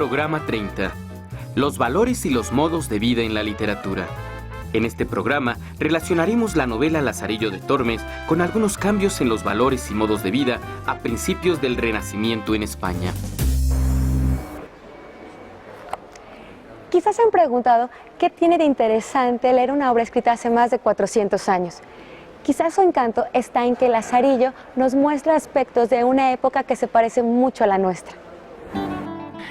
Programa 30. Los valores y los modos de vida en la literatura. En este programa relacionaremos la novela Lazarillo de Tormes con algunos cambios en los valores y modos de vida a principios del Renacimiento en España. Quizás se han preguntado qué tiene de interesante leer una obra escrita hace más de 400 años. Quizás su encanto está en que Lazarillo nos muestra aspectos de una época que se parece mucho a la nuestra.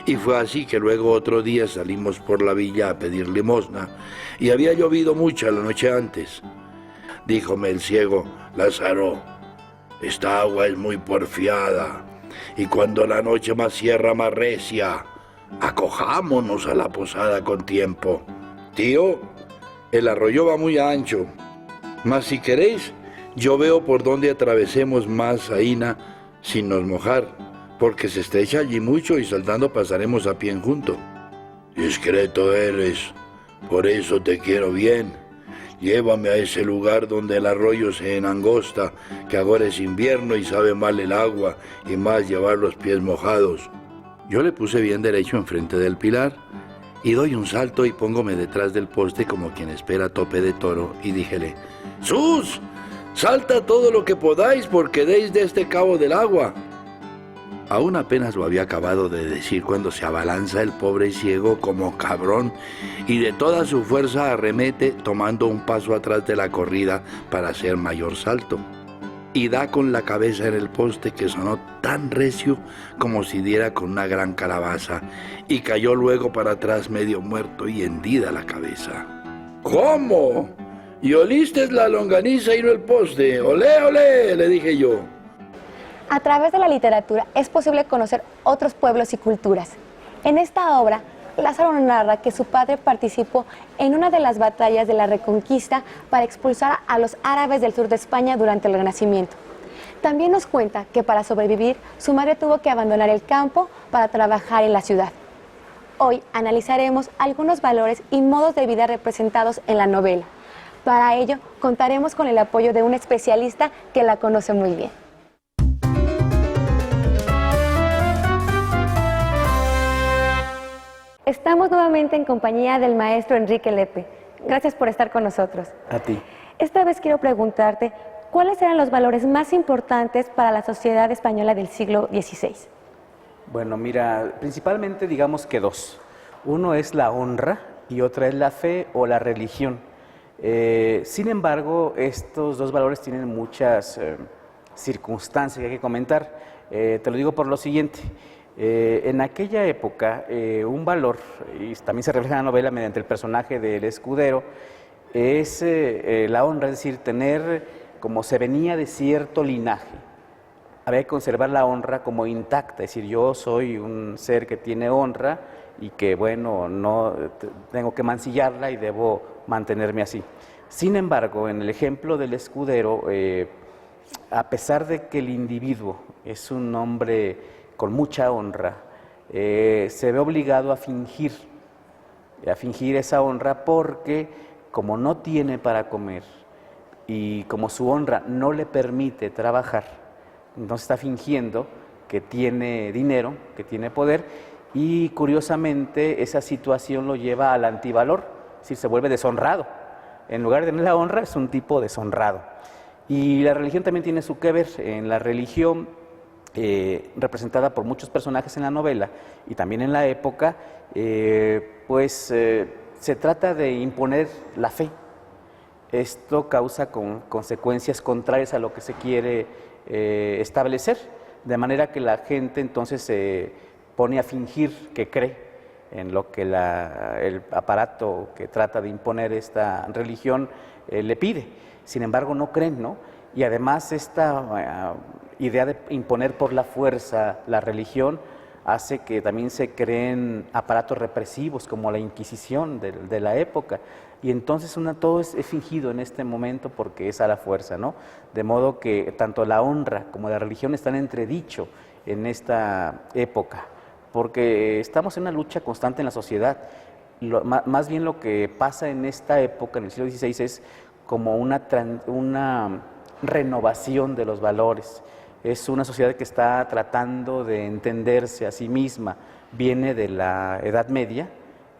Y fue así que luego otro día salimos por la villa a pedir limosna y había llovido mucho la noche antes. Díjome el ciego: Lázaro, esta agua es muy porfiada y cuando la noche más cierra más recia, acojámonos a la posada con tiempo. Tío, el arroyo va muy ancho, mas si queréis, yo veo por dónde atravesemos más aína sin nos mojar, porque se estrecha allí mucho y saltando pasaremos a pie junto. Discreto eres, por eso te quiero bien. Llévame a ese lugar donde el arroyo se enangosta, que ahora es invierno y sabe mal el agua, y más llevar los pies mojados. Yo le puse bien derecho enfrente del pilar, y doy un salto y póngome detrás del poste como quien espera tope de toro, y díjele: ¡Sus! Salta todo lo que podáis, porque deis de este cabo del agua. Aún apenas lo había acabado de decir cuando se abalanza el pobre ciego como cabrón y de toda su fuerza arremete tomando un paso atrás de la corrida para hacer mayor salto. Y da con la cabeza en el poste que sonó tan recio como si diera con una gran calabaza y cayó luego para atrás medio muerto y hendida la cabeza. ¿Cómo? ¿Y oliste la longaniza y no el poste? ¡Olé, olé!, le dije yo. A través de la literatura es posible conocer otros pueblos y culturas. En esta obra, Lázaro narra que su padre participó en una de las batallas de la Reconquista para expulsar a los árabes del sur de España durante el Renacimiento. También nos cuenta que para sobrevivir, su madre tuvo que abandonar el campo para trabajar en la ciudad. Hoy analizaremos algunos valores y modos de vida representados en la novela. Para ello, contaremos con el apoyo de un especialista que la conoce muy bien. Estamos nuevamente en compañía del maestro Enrique Lepe. Gracias por estar con nosotros. A ti. Esta vez quiero preguntarte, ¿cuáles eran los valores más importantes para la sociedad española del siglo XVI? Bueno, mira, principalmente digamos que dos. Uno es la honra y otra es la fe o la religión. Sin embargo, estos dos valores tienen muchas circunstancias que hay que comentar. Te lo digo por lo siguiente. En aquella época, un valor, y también se refleja en la novela mediante el personaje del escudero, es la honra, es decir, tener, como se venía de cierto linaje, había que conservar la honra como intacta, es decir, yo soy un ser que tiene honra y que, bueno, no tengo que mancillarla y debo mantenerme así. Sin embargo, en el ejemplo del escudero, a pesar de que el individuo es un hombre con mucha honra, se ve obligado a fingir esa honra porque como no tiene para comer y como su honra no le permite trabajar, entonces está fingiendo que tiene dinero, que tiene poder y curiosamente esa situación lo lleva al antivalor, es decir, se vuelve deshonrado. En lugar de tener la honra es un tipo deshonrado. Y la religión también tiene su que ver. En la religión representada por muchos personajes en la novela y también en la época, se trata de imponer la fe. Esto causa consecuencias contrarias a lo que se quiere establecer, de manera que la gente entonces se pone a fingir que cree en lo que el aparato que trata de imponer esta religión le pide. Sin embargo, no creen, ¿no? Y además esta idea de imponer por la fuerza la religión hace que también se creen aparatos represivos como la Inquisición de la época. Y entonces todo es fingido en este momento porque es a la fuerza, ¿no? De modo que tanto la honra como la religión están en entredicho en esta época, porque estamos en una lucha constante en la sociedad. Más bien lo que pasa en esta época, en el siglo XVI, es como una renovación de los valores. es una sociedad que está tratando de entenderse a sí misma, viene de la Edad Media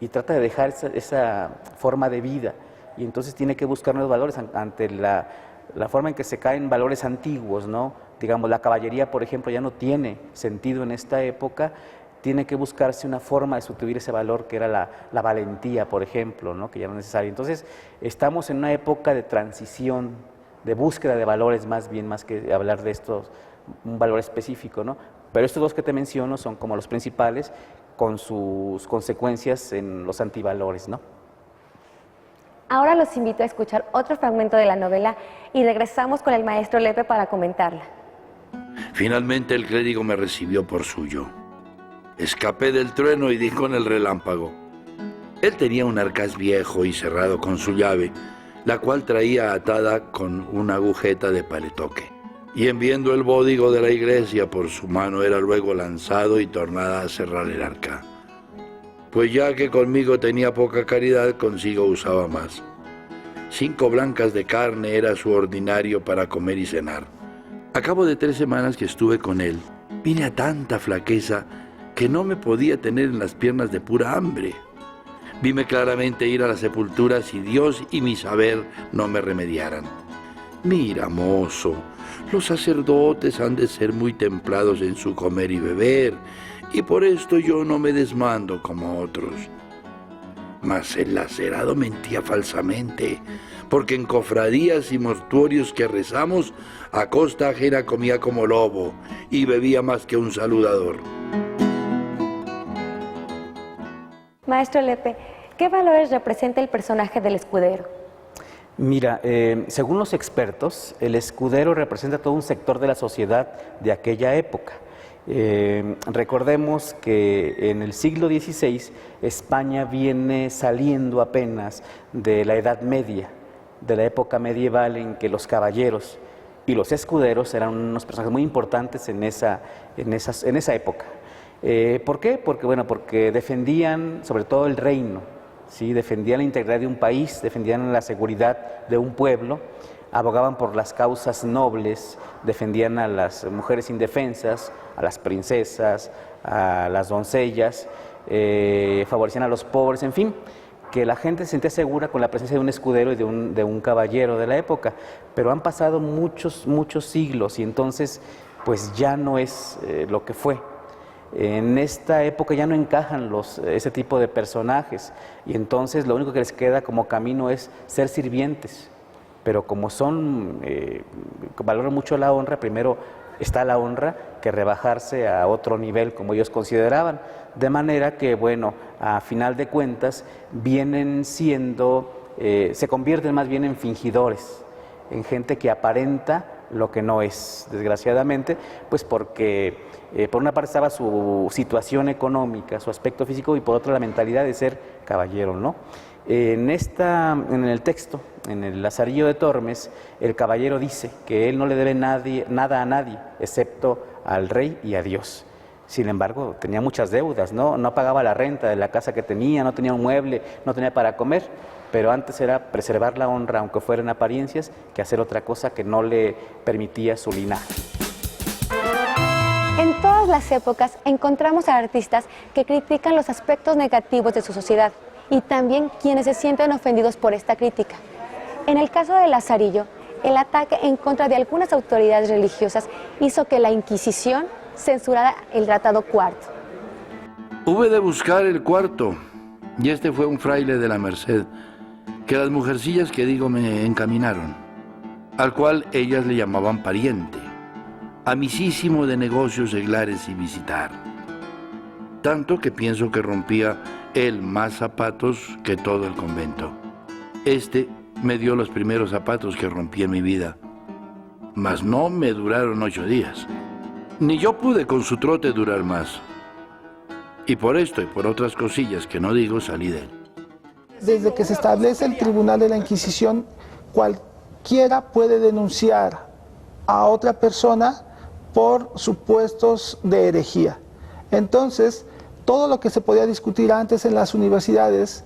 y trata de dejar esa forma de vida, y entonces tiene que buscar nuevos valores ante la forma en que se caen valores antiguos, ¿no? Digamos, la caballería, por ejemplo, ya no tiene sentido en esta época, tiene que buscarse una forma de sustituir ese valor que era la valentía, por ejemplo, ¿no? Que ya no es necesario. Entonces, estamos en una época de transición, de búsqueda de valores más bien, más que hablar de estos, un valor específico, ¿no? Pero estos dos que te menciono son como los principales, con sus consecuencias en los antivalores, ¿no? Ahora los invito a escuchar otro fragmento de la novela y regresamos con el maestro Lepe para comentarla. Finalmente el clérigo me recibió por suyo. Escapé del trueno y di con el relámpago. Él tenía un arcaz viejo y cerrado con su llave, la cual traía atada con una agujeta de paletoque. Y en viendo el bódigo de la iglesia por su mano era luego lanzado y tornada a cerrar el arca. Pues ya que conmigo tenía poca caridad, consigo usaba más. 5 blancas de carne era su ordinario para comer y cenar. A cabo de 3 semanas que estuve con él, vine a tanta flaqueza que no me podía tener en las piernas de pura hambre. Vime claramente ir a la sepultura si Dios y mi saber no me remediaran. Mira, mozo, los sacerdotes han de ser muy templados en su comer y beber, y por esto yo no me desmando como otros. Mas el lacerado mentía falsamente, porque en cofradías y mortuorios que rezamos, a costa ajena comía como lobo y bebía más que un saludador. Maestro Lepe, ¿qué valores representa el personaje del escudero? Mira, según los expertos, el escudero representa todo un sector de la sociedad de aquella época. Recordemos que en el siglo XVI España viene saliendo apenas de la Edad Media, de la época medieval en que los caballeros y los escuderos eran unos personajes muy importantes en esa época. ¿Por qué? Porque defendían sobre todo el reino, ¿sí? Defendían la integridad de un país, defendían la seguridad de un pueblo, abogaban por las causas nobles, defendían a las mujeres indefensas, a las princesas, a las doncellas, favorecían a los pobres, en fin, que la gente se sentía segura con la presencia de un escudero y de un caballero de la época. Pero han pasado muchos siglos y entonces pues ya no es lo que fue. En esta época ya no encajan ese tipo de personajes y entonces lo único que les queda como camino es ser sirvientes. Pero como valoran mucho la honra, primero está la honra que rebajarse a otro nivel como ellos consideraban. De manera que, bueno, a final de cuentas vienen se convierten más bien en fingidores, en gente que aparenta lo que no es, desgraciadamente, pues porque por una parte estaba su situación económica, su aspecto físico, y por otra la mentalidad de ser caballero, ¿no? En el texto, en el Lazarillo de Tormes, el caballero dice que él no le debe nada a nadie, excepto al rey y a Dios. Sin embargo, tenía muchas deudas, ¿no? No pagaba la renta de la casa que tenía, no tenía un mueble, no tenía para comer, pero antes era preservar la honra, aunque fueran apariencias, que hacer otra cosa que no le permitía su linaje. En todas las épocas encontramos a artistas que critican los aspectos negativos de su sociedad y también quienes se sienten ofendidos por esta crítica. En el caso de Lazarillo, el ataque en contra de algunas autoridades religiosas hizo que la Inquisición censurara el Tratado Cuarto. Hube de buscar el cuarto, y este fue un fraile de la Merced, que las mujercillas que digo me encaminaron, al cual ellas le llamaban pariente, amicísimo de negocios, seglares y visitar. Tanto que pienso que rompía él más zapatos que todo el convento. Este me dio los primeros zapatos que rompí en mi vida, mas no me duraron 8 días. Ni yo pude con su trote durar más. Y por esto y por otras cosillas que no digo, salí de él. Desde que se establece el Tribunal de la Inquisición, cualquiera puede denunciar a otra persona por supuestos de herejía. Entonces, todo lo que se podía discutir antes en las universidades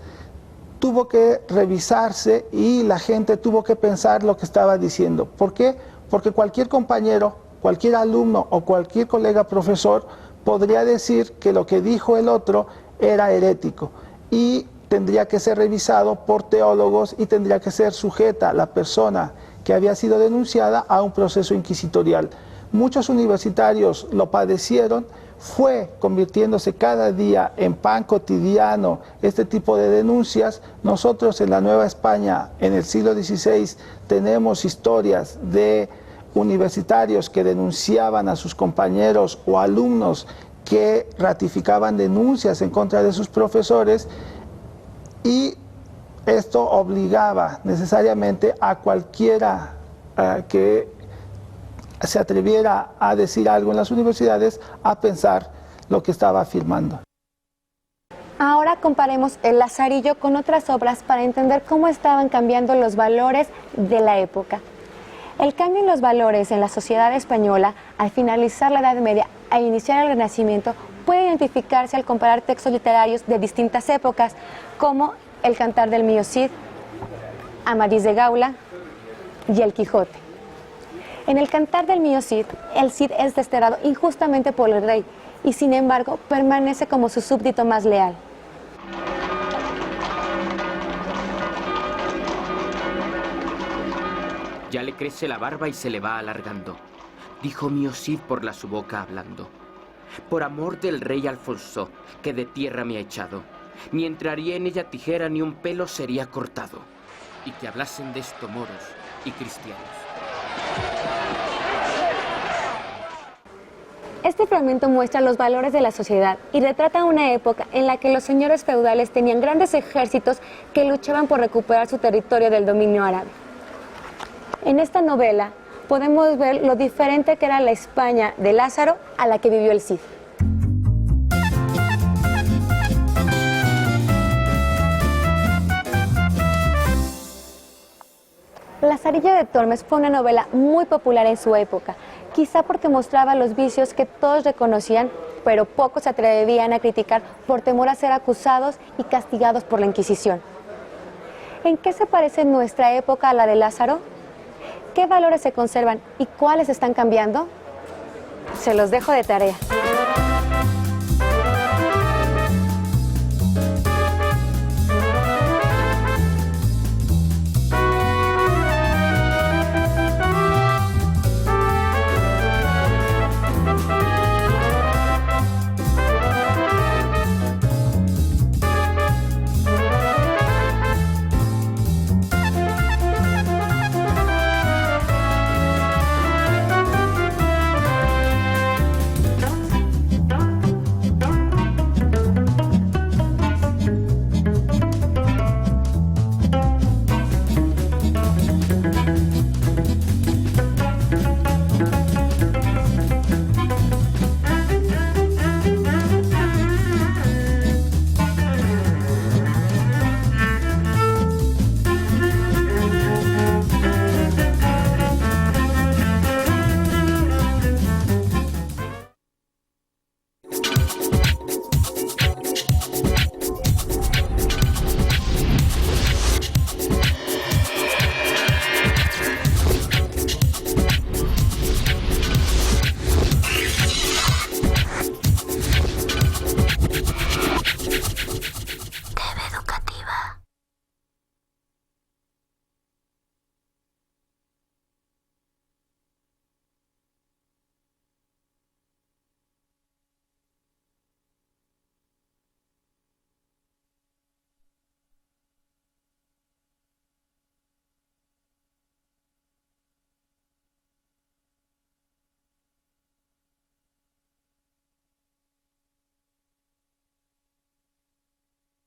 tuvo que revisarse y la gente tuvo que pensar lo que estaba diciendo. ¿Por qué? Porque cualquier compañero cualquier alumno o cualquier colega profesor podría decir que lo que dijo el otro era herético y tendría que ser revisado por teólogos y tendría que ser sujeta la persona que había sido denunciada a un proceso inquisitorial. Muchos universitarios lo padecieron, fue convirtiéndose cada día en pan cotidiano este tipo de denuncias. Nosotros en la Nueva España, en el siglo XVI, tenemos historias de universitarios que denunciaban a sus compañeros o alumnos que ratificaban denuncias en contra de sus profesores, y esto obligaba necesariamente a cualquiera que se atreviera a decir algo en las universidades a pensar lo que estaba afirmando. Ahora comparemos el Lazarillo con otras obras para entender cómo estaban cambiando los valores de la época. El cambio en los valores en la sociedad española al finalizar la Edad Media e iniciar el Renacimiento puede identificarse al comparar textos literarios de distintas épocas, como el Cantar del Mío Cid, Amadís de Gaula y el Quijote. En el Cantar del Mío Cid, el Cid es desterrado injustamente por el rey y sin embargo permanece como su súbdito más leal. Ya le crece la barba y se le va alargando. Dijo Mío Cid por la su boca hablando. Por amor del rey Alfonso, que de tierra me ha echado, ni entraría en ella tijera ni un pelo sería cortado. Y que hablasen de esto moros y cristianos. Este fragmento muestra los valores de la sociedad y retrata una época en la que los señores feudales tenían grandes ejércitos que luchaban por recuperar su territorio del dominio árabe. En esta novela podemos ver lo diferente que era la España de Lázaro a la que vivió el Cid. Lazarillo de Tormes fue una novela muy popular en su época, quizá porque mostraba los vicios que todos reconocían, pero pocos se atrevían a criticar por temor a ser acusados y castigados por la Inquisición. ¿En qué se parece nuestra época a la de Lázaro? ¿Qué valores se conservan y cuáles están cambiando? Se los dejo de tarea.